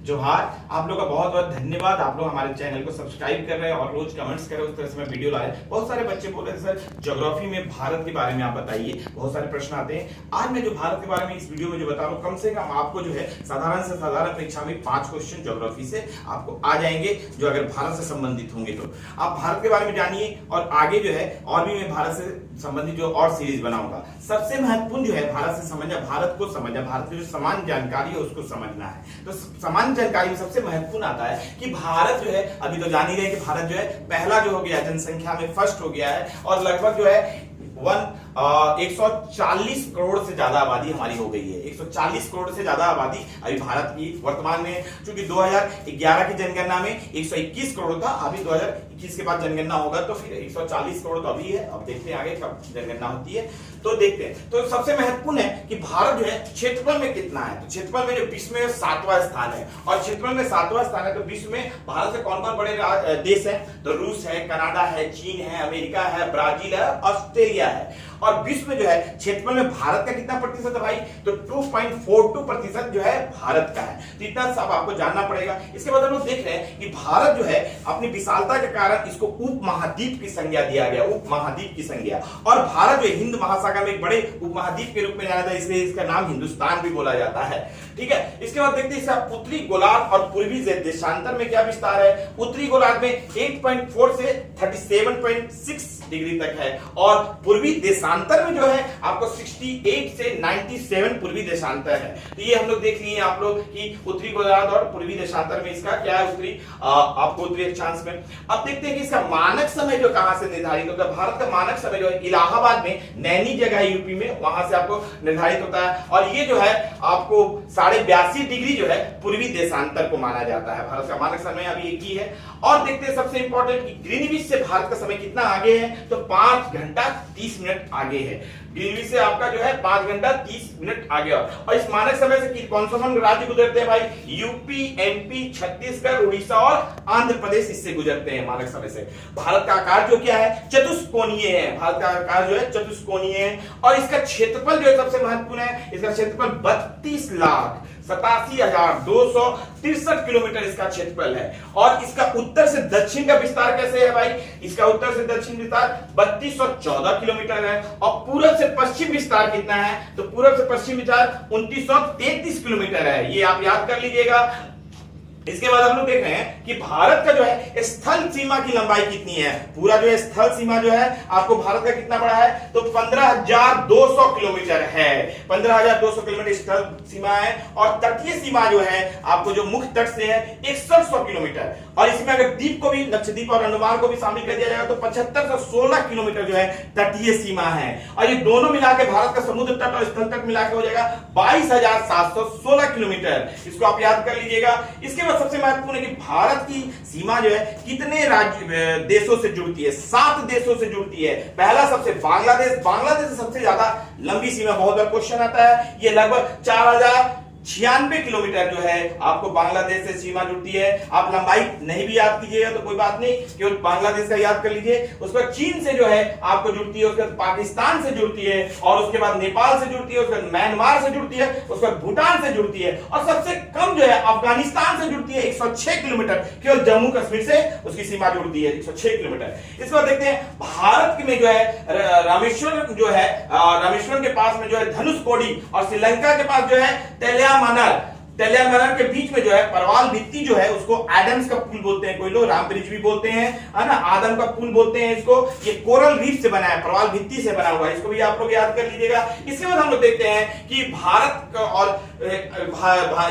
जोहार। आप लोग का बहुत बहुत धन्यवाद। आप लोग हमारे चैनल को सब्सक्राइब कर रहे हैं और रोज कमेंट्स कर रहे हैं, उस तरह से मैं वीडियो ला रहे हैं। बहुत सारे बच्चे बोल रहे हैं सर ज्योग्राफी में भारत के बारे में आप बताइए, बहुत सारे प्रश्न आते हैं। आज मैं जो भारत के बारे में इस वीडियो में जो बता रहा हूँ, कम से कम आपको जो है साधारण से साधारण परीक्षा में 5 क्वेश्चन ज्योग्राफी से आपको आ जाएंगे, जो अगर भारत से संबंधित होंगे तो आप भारत के बारे में जानिए। और आगे जो है और भी मैं भारत से संबंधित जो और सीरीज बनाऊंगा। सबसे महत्वपूर्ण जो है भारत से समझना, भारत को समझना, भारत की जो सामान्य जानकारी है उसको समझना है। तो सामान्य जानकारी में सबसे महत्वपूर्ण आता है कि भारत जो है, अभी तो जान ही रहे कि भारत जो है पहला जो हो गया, जनसंख्या में फर्स्ट हो गया है और लगभग जो है 140 करोड़ से ज्यादा आबादी हमारी हो गई है। 140 करोड़ से ज्यादा आबादी अभी भारत की वर्तमान में, क्योंकि 2011 की जनगणना में 121 करोड़ था, अभी 2021 के बाद जनगणना होगा तो फिर 140 करोड़ तो अभी है। अब देखते हैं आगे कब जनगणना होती है तो देखते हैं। तो सबसे महत्वपूर्ण है कि भारत जो है क्षेत्रफल में कितना है। तो क्षेत्रफल में जो विश्व में 7वां स्थान है और क्षेत्रफल में 7वां स्थान है। तो विश्व में भारत से कौन कौन बड़े देश है? तो रूस है, कनाडा है, चीन है, अमेरिका है, ब्राजील है, ऑस्ट्रेलिया है। और विश्व में जो है क्षेत्रफल में भारत का कितना प्रतिशत है भाई? तो 2.42% जो है भारत का है। तो इतना सब आपको जानना पड़ेगा। इसके बाद हम लोग देख रहे हैं कि भारत जो है अपनी विशालता के कारण इसको उप महाद्वीप की संज्ञा दिया गया, उप महाद्वीप की संज्ञा। और भारत जो हिंद महासागर में एक बड़े उप महाद्वीप के रूप में जाना जाता है, इसलिए इसका नाम हिंदुस्तान भी बोला जाता है। ठीक है, इसके बाद देखते हैं इसका उत्तरी गोलार्ध और पूर्वी देशांतर में क्या विस्तार है। उत्तरी गोलार्ध में 8.4 से 37.6 डिग्री तक है और पूर्वी देशांतर में जो है आपको 68 से 97 पूर्वी देशांतर है। तो ये हम लोग देख लिए आप लोग कि उत्तरी गोलार्ध और पूर्वी देशांतर में इसका क्या है, उत्तरी आपको उत्तरी अक्षांश में। अब देखते हैं कि इसका मानक समय जो कहां से निर्धारित होता है। भारत का मानक समय जो है इलाहाबाद में, नैनी जगह यूपी में, वहां से आपको निर्धारित होता है। और ये जो है आपको 82.5 डिग्री जो है पूर्वी देशांतर को माना जाता है। भारत का मानक समय अभी एक ही है। और देखते हैं सबसे इंपॉर्टेंट कि ग्रीनविच से भारत का समय कितना आगे है। तो 5 घंटा 30 मिनट आगे है। ग्रीनविच से आपका जो है 5 घंटा 30 मिनट आगे। और इस मानक समय से कौन सा राज्य गुजरते हैं भाई? यूपी, एमपी, छत्तीसगढ़, उड़ीसा और आंध्र प्रदेश इससे गुजरते हैं मानक समय से। भारत का आकार जो क्या है? चतुष्कोणीय है। भारत का आकार जो है चतुष्कोणीय है। और इसका क्षेत्रफल जो है सबसे महत्वपूर्ण है, इसका क्षेत्रफल 32,87,263 किलोमीटर इसका क्षेत्रफल है। और इसका उत्तर से दक्षिण का विस्तार कैसे है भाई? इसका उत्तर से दक्षिण विस्तार 3214 किलोमीटर है। और पूरब से पश्चिम विस्तार कितना है? तो पूरब से पश्चिम विस्तार 2933 किलोमीटर है। ये आप याद कर लीजिएगा। इसके बाद हम लोग देख रहे हैं कि भारत का जो है स्थल सीमा की लंबाई कितनी है। पूरा जो है स्थल सीमा जो है आपको भारत का कितना बड़ा है? तो 15,200 किलोमीटर है। 15,200 किलोमीटर स्थल सीमा है। और तटीय सीमा जो है आपको जो मुख्य तट से है 6100 किलोमीटर। और इसमें अगर द्वीप को भी, लक्षद्वीप और अंडमान को भी शामिल कर दिया जाएगा तो 7516 किलोमीटर जो है तटीय सीमा है। और ये दोनों मिला के भारत का समुद्र तट और स्थल तट मिला के हो जाएगा 22,716 किलोमीटर। इसको आप याद कर लीजिएगा। इसके सबसे महत्वपूर्ण है कि भारत की सीमा जो है कितने राज्य देशों से जुड़ती है? 7 देशों से जुड़ती है। पहला सबसे बांग्लादेश, बांग्लादेश से सबसे ज्यादा लंबी सीमा, बहुत बार क्वेश्चन आता है। ये लगभग 4096 किलोमीटर जो है आपको बांग्लादेश से सीमा जुड़ती है। आप लंबाई नहीं भी याद कीजिएगा तो कोई बात नहीं, केवल बांग्लादेश का याद कर लीजिए। उसके बाद चीन से जो है आपको जुड़ती है, उसके बाद पाकिस्तान से जुड़ती है, और उसके बाद नेपाल से जुड़ती है, उसके बाद म्यांमार से जुड़ती है, उसके बाद भूटान से जुड़ती है, और सबसे कम जो है अफगानिस्तान से जुड़ती है 106 किलोमीटर। केवल जम्मू कश्मीर से उसकी सीमा जुड़ती है 106 किलोमीटर। इसके बाद देखते हैं भारत में जो है रामेश्वरम जो है, रामेश्वरम के पास में जो है धनुषकोडी, और श्रीलंका के पास जो है तेलियामनर के बीच में जो है परवाल भित्ति जो है उसको एडम्स का पुल बोलते हैं, कोई लोग राम ब्रिज भी बोलते हैं, है ना, आदम का पुल बोलते हैं इसको। ये कोरल रीफ से बना है, परवाल भित्ति से बना हुआ है, इसको भी आप लोग याद कर लीजिएगा। इसके बाद हम लोग देखते हैं कि भारत और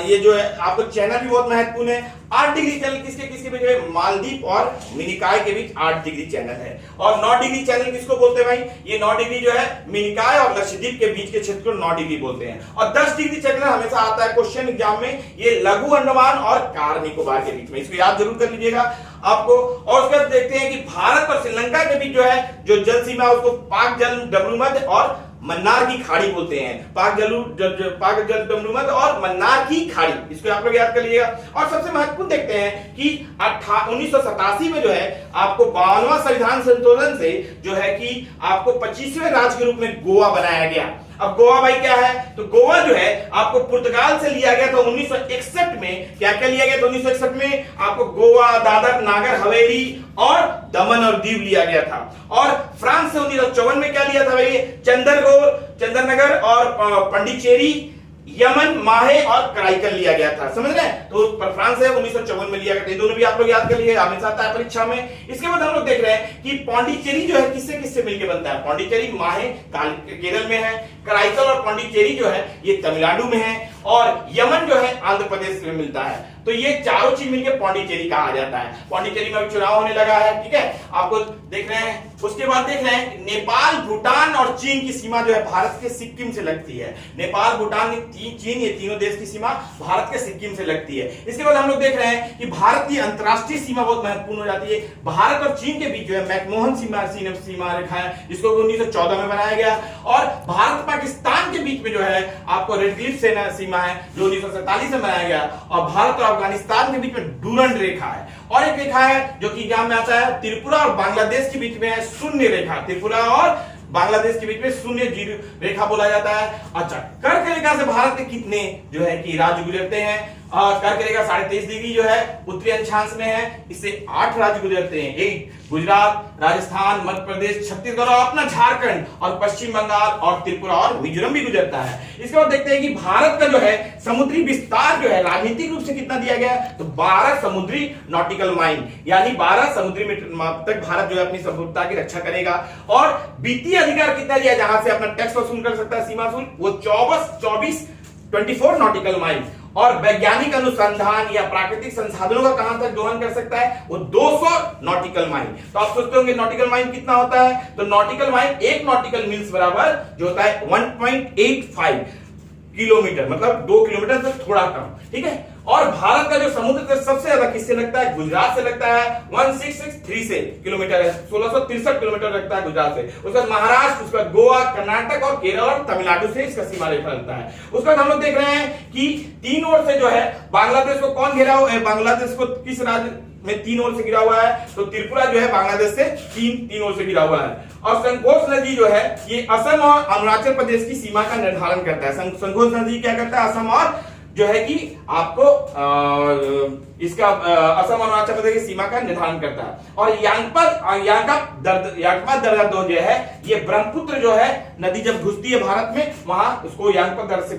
ये जो है आपको चैनल भी बहुत महत्वपूर्ण है। 8 डिग्री चैनल किसके किसके बीच है? मालदीव और मिनिकॉय के बीच 8 डिग्री चैनल है। और 9 डिग्री चैनल किसको बोलते हैं भाई? ये 9 डिग्री जो है मिनिकॉय और लक्षद्वीप के बीच के क्षेत्र को 9 डिग्री बोलते हैं। और 10 डिग्री चैनल हमेशा आता है क्वेश्चन एग्जाम में, ये लघु अंडमान और कार निकोबार के बीच में, इसको याद जरूर कर लीजिएगा आपको। और उसके बाद देखते हैं कि भारत और श्रीलंका के बीच जो है जो जल सीमा है उसको पाक जल डमरूमध्य और मन्नार की खाड़ी बोलते हैं। पाक जल डमरूमध्य और मन्नार की खाड़ी, इसको आप लोग याद कर लीजिएगा। और सबसे महत्वपूर्ण देखते हैं कि 1987 में जो है आपको 52वां संविधान संशोधन से जो है कि आपको 25वें राज्य के रूप में गोवा बनाया गया। अब गोवा भाई क्या है, तो गोवा जो है आपको पुर्तगाल से लिया गया था 1961 में। क्या क्या लिया गया था 1961 में? आपको गोवा, दादर, नागर हवेली और दमन और दीव लिया गया था। और फ्रांस से 1954 में क्या लिया था भाई? चंदरनगर और पंडिचेरी, यमन, माहे और कराईकल लिया गया था। समझ रहे हैं? तो फ्रांस है 1954 में लिया गया था। ये दोनों भी आप लोग याद कर लिए, हमेशा आता है परीक्षा में। इसके बाद हम लोग देख रहे हैं कि पौंडीचेरी जो है किससे किससे मिलकर बनता है? पौंडीचेरी माहे केरल में है, कराईकल और पौंडीचेरी जो है ये तमिलनाडु में है, और यमन जो है आंध्र प्रदेश में मिलता है। तो ये चारों चीज मिलकर पौंडीचेरी कहा जाता है। पौंडीचेरी में अभी चुनाव होने लगा है, ठीक है, आपको देख रहे हैं। उसके बाद देख रहे हैं नेपाल, भूटान और चीन की सीमा जो है भारत के सिक्किम से लगती है। नेपाल, भूटान, चीन, ये तीनों देश की सीमा भारत के सिक्किम से लगती है। इसके बाद हम लोग देख रहे हैं कि भारत की अंतरराष्ट्रीय सीमा बहुत महत्वपूर्ण हो जाती है। भारत और चीन के बीच जो है मैकमोहन सीमा रेखा है, जिसको 1914 में बनाया गया। और भारत पाकिस्तान के बीच में जो है आपको रेड क्लिफ सीमा है, जो 1947 में बनाया गया। और भारत और अफगानिस्तान के बीच में डूरंड रेखा है। और एक रेखा है जो कि एग्जाम में आता है, त्रिपुरा और बांग्लादेश के बीच में है शून्य रेखा। त्रिपुरा और बांग्लादेश के बीच में शून्य जीरो रेखा बोला जाता है। अच्छा, कर्क रेखा से भारत के कितने जो है कि राज्य गुजरते हैं? कर्क रेखा 23.5 डिग्री जो है उत्तरी अक्षांश में है, इससे 8 राज्य गुजरते हैं। एक गुजरात, राजस्थान, मध्य प्रदेश, छत्तीसगढ़ और अपना झारखंड और पश्चिम बंगाल और त्रिपुरा और मिजोरम भी गुजरता है। इसके बाद देखते हैं कि भारत का जो है समुद्री विस्तार जो है राजनीतिक रूप से कितना दिया गया है, तो 12 समुद्री नॉटिकल माइल, यानी 12 समुद्री मीटर तक भारत जो है अपनी संप्रभुता की रक्षा करेगा। और वित्तीय अधिकार कितना दिया, जहां से अपना टैक्स वसूल कर सकता है, सीमा शुल्क, वो 24 नॉटिकल माइल। और वैज्ञानिक अनुसंधान या प्राकृतिक संसाधनों का कहां तक दोहन कर सकता है, वो 200 नॉटिकल माइल। तो आप सोचते होंगे नॉटिकल माइल कितना होता है, तो नॉटिकल माइल, एक नॉटिकल मील्स बराबर जो होता है 1.85 किलोमीटर, मतलब 2 किलोमीटर से थोड़ा कम, ठीक है। और भारत का जो समुद्र तट सबसे ज्यादा किससे लगता है? गुजरात से लगता है, 1663 से किलोमीटर है, 1663 किलोमीटर लगता है गुजरात से। उसके बाद महाराष्ट्र, उसके बाद गोवा, कर्नाटक और केरल और तमिलनाडु से इसका सीमा रेखा लगता है। उसके बाद हम लोग देख रहे हैं कि तीन ओर से जो है बांग्लादेश को कौन घेरा हुआ है? बांग्लादेश को किस राज्य में तीन ओर से घिरा हुआ है? तो त्रिपुरा जो है बांग्लादेश से तीन ओर से घिरा हुआ है। और संकोच नदी जो है ये असम और अरुणाचल प्रदेश की सीमा का निर्धारण करता है। संकोच नदी क्या करता है? असम और जो है कि आपको इसका असम और अरुणाचल प्रदेश की सीमा का निर्धारण करता है। और यांगपा दर्रा जो है ये ब्रह्मपुत्र जो है नदी जब घुसती है भारत में, वहां उसको यांगपा दर्रा से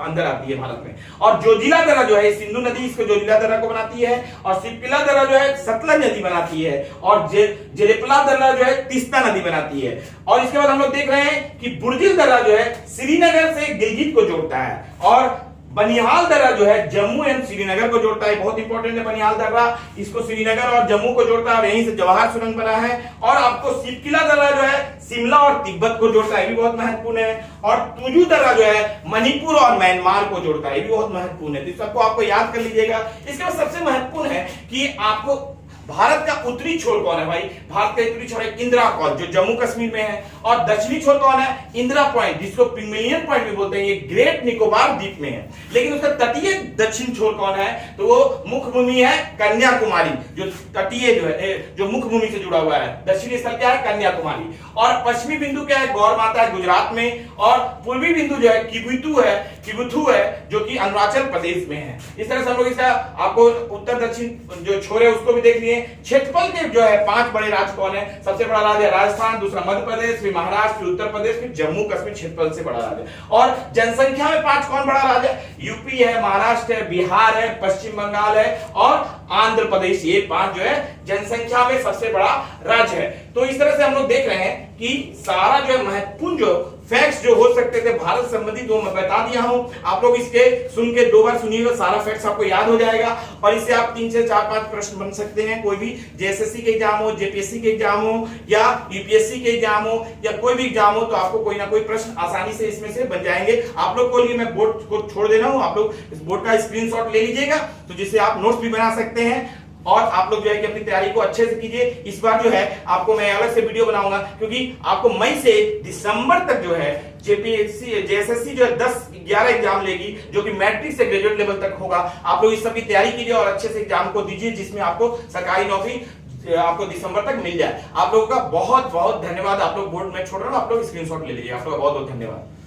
अंदर आती है भारत में। और जोजिला दर्रा जो है सिंधु नदी इसको जोजिला दर्रा को बनाती है। और सिप्पिला दर्रा जो है सतलज नदी बनाती है। और जेरेपला दर्रा जो है तीस्ता नदी बनाती है। और इसके बाद हम लोग देख रहे हैं कि बुर्जिल दर्रा जो है श्रीनगर से गिलगित को जोड़ता है। और बनिहाल दर्रा जो है जम्मू एंड श्रीनगर को जोड़ता है, बहुत इंपॉर्टेंट है बनिहाल दर्रा, इसको श्रीनगर और जम्मू को जोड़ता है, यहीं से जवाहर सुरंग बना है। और आपको सिपकिला दर्रा जो है शिमला और तिब्बत को जोड़ता है, ये भी बहुत महत्वपूर्ण है। और तुजू दर्रा जो है मणिपुर और म्यांमार को जोड़ता है, ये भी बहुत महत्वपूर्ण है। तो सबको आपको याद कर लीजिएगा। इसके बाद सबसे महत्वपूर्ण है कि आपको भारत का उत्तरी छोर कौन है भाई? भारत का उत्तरी छोर है इंदिरा कॉल, जो जम्मू कश्मीर में है। और दक्षिणी छोर कौन है? इंदिरा पॉइंट, जिसको पिग्मेलियन पॉइंट भी बोलते हैं, ये ग्रेट निकोबार द्वीप में है। लेकिन उसका तटीय दक्षिण छोर कौन है? तो वो मुख्य भूमि है कन्याकुमारी, जो तटीय जो है, जो मुख्य भूमि से जुड़ा हुआ है। दक्षिणी स्थल क्या है? कन्याकुमारी। और पश्चिमी बिंदु क्या है? गौर माता है गुजरात में। और पूर्वी बिंदु जो है किबुथु है, जो कि अरुणाचल प्रदेश में है। इस तरह से हम लोग इसका आपको उत्तर दक्षिण जो छोर है उसको भी देख लिए। क्षेत्रफल के जो है 5 बड़े राज्य कौन है? सबसे बड़ा राज्य है राजस्थान, दूसरा मध्य प्रदेश, फिर महाराष्ट्र, फिर उत्तर प्रदेश, फिर जम्मू कश्मीर क्षेत्रफल से बड़ा राज्य। और जनसंख्या में 5 कौन बड़ा राज्य है? यूपी है, महाराष्ट्र है, बिहार है, पश्चिम बंगाल है और आंध्र प्रदेश। ये 5 जो है जनसंख्या में सबसे बड़ा राज्य है। तो इस तरह से हम लोग देख रहे हैं कि सारा जो है महत्वपूर्ण जो फैक्ट्स जो हो सकते थे भारत संबंधित वो मैं बता दिया हूं। आप लोग इसके सुन के 2 बार सुनिएगा, सारा फैक्ट्स आपको याद हो जाएगा। और इससे आप 3 से 4-5 प्रश्न बन सकते हैं। कोई भी जेएसएससी के एग्जाम हो, जेपीएससी के एग्जाम हो या यूपीएससी के एग्जाम हो या कोई भी एग्जाम हो, तो आपको कोई ना कोई प्रश्न आसानी से इसमें से बन जाएंगे। आप लोग को लिए मैं बोर्ड को छोड़ दे रहा हूं, आप लोग इस बोर्ड का स्क्रीनशॉट ले लीजिएगा, तो जिससे आप नोट्स भी बना सकते हैं। और आप लोग जो है कि अपनी तैयारी को अच्छे से कीजिए। इस बार जो है आपको मैं अलग से वीडियो बनाऊंगा, क्योंकि आपको मई से दिसंबर तक जो है जेएसएससी जो है 10-11 एग्जाम लेगी, जो कि मैट्रिक से ग्रेजुएट लेवल तक होगा। आप लोग इस सब की तैयारी कीजिए और अच्छे से एग्जाम को दीजिए, जिसमें आपको सरकारी नौकरी आपको दिसंबर तक मिल जाए। आप लोगों का बहुत बहुत धन्यवाद। आप लोग बोर्ड में छोड़ रहा हूं, आप लोग स्क्रीनशॉट ले लीजिए। आप लोग बहुत बहुत धन्यवाद।